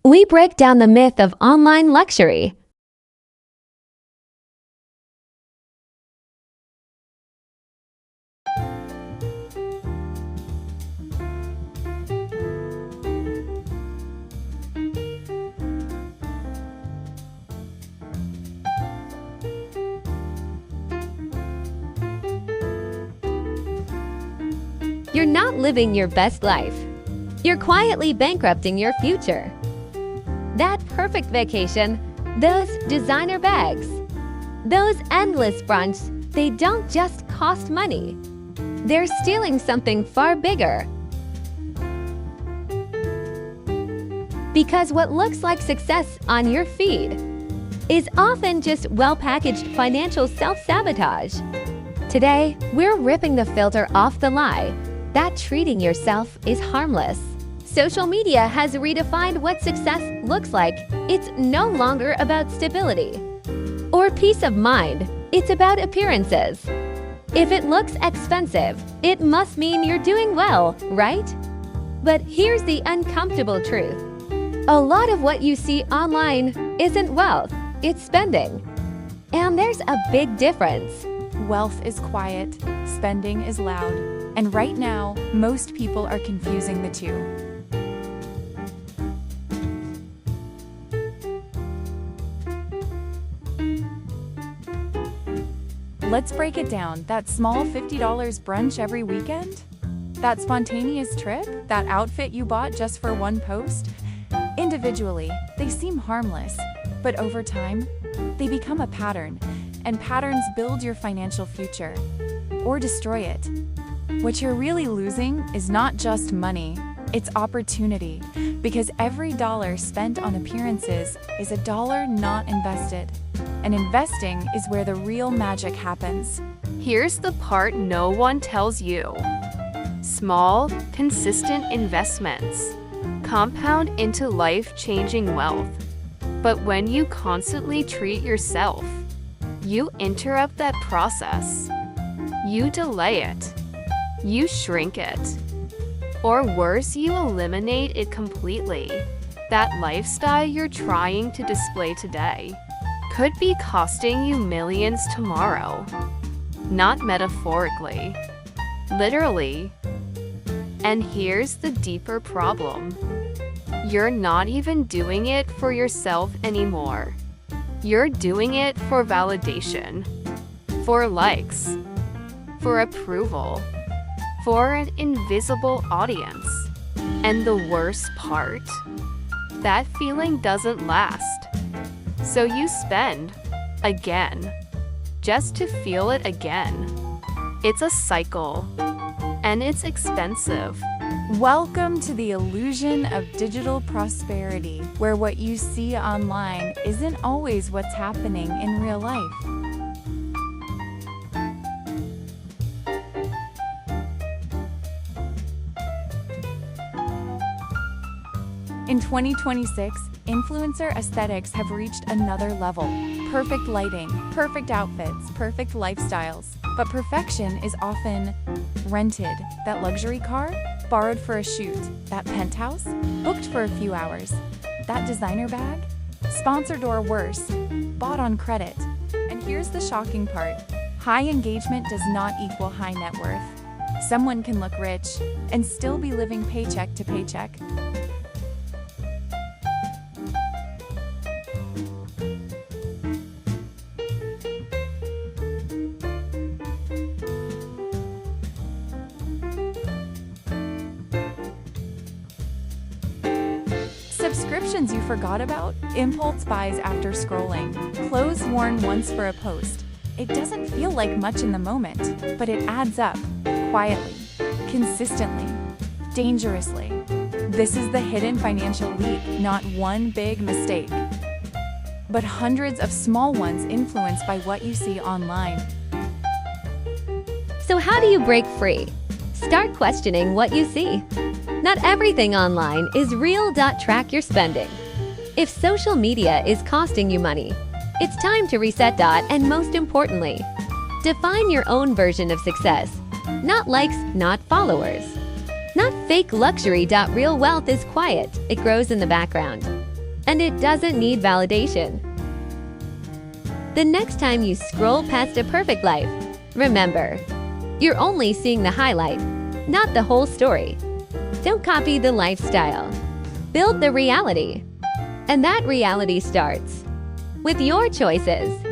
we break down the myth of online luxury. You're not living your best life. You're quietly bankrupting your future. That perfect vacation, those designer bags, those endless brunch, they don't just cost money. They're stealing something far bigger. Because what looks like success on your feed is often just well-packaged financial self-sabotage. Today, we're ripping the filter off the lie that treating yourself is harmless. Social media has redefined what success looks like. It's no longer about stability or peace of mind. It's about appearances. If it looks expensive, it must mean you're doing well, right? But here's the uncomfortable truth. A lot of what you see online isn't wealth, it's spending. And there's a big difference. Wealth is quiet, spending is loud. And right now, most people are confusing the two. Let's break it down. That small $50 brunch every weekend? That spontaneous trip? That outfit you bought just for one post? Individually, they seem harmless, but over time, they become a pattern, and patterns build your financial future or destroy it. What you're really losing is not just money, it's opportunity, because every dollar spent on appearances is a dollar not invested. And investing is where the real magic happens. Here's the part no one tells you. Small, consistent investments compound into life-changing wealth. But when you constantly treat yourself, you interrupt that process. You delay it. You shrink it. Or worse, you eliminate it completely. That lifestyle you're trying to display today could be costing you millions tomorrow. Not metaphorically, literally. And here's the deeper problem. You're not even doing it for yourself anymore. You're doing it for validation, for likes, for approval, for an invisible audience. And the worst part? That feeling doesn't last. So you spend again, just to feel it again. It's a cycle, and it's expensive. Welcome to the illusion of digital prosperity, where what you see online isn't always what's happening in real life. In 2026, influencer aesthetics have reached another level. Perfect lighting, perfect outfits, perfect lifestyles. But perfection is often rented. That luxury car? Borrowed for a shoot. That penthouse? Booked for a few hours. That designer bag? Sponsored or worse, bought on credit. And here's the shocking part. High engagement does not equal high net worth. Someone can look rich and still be living paycheck to paycheck. Subscriptions you forgot about, impulse buys after scrolling, clothes worn once for a post. It doesn't feel like much in the moment, but it adds up, quietly, consistently, dangerously. This is the hidden financial leak, not one big mistake, but hundreds of small ones influenced by what you see online. So how do you break free? Start questioning what you see. Not everything online is real. Track your spending. If social media is costing you money, it's time to reset. And most importantly, define your own version of success. Not likes, not followers. Not fake luxury. Real wealth is quiet. It grows in the background. and it doesn't need validation. The next time you scroll past a perfect life, remember, you're only seeing the highlight, not the whole story. Don't copy the lifestyle. Build the reality. And that reality starts with your choices.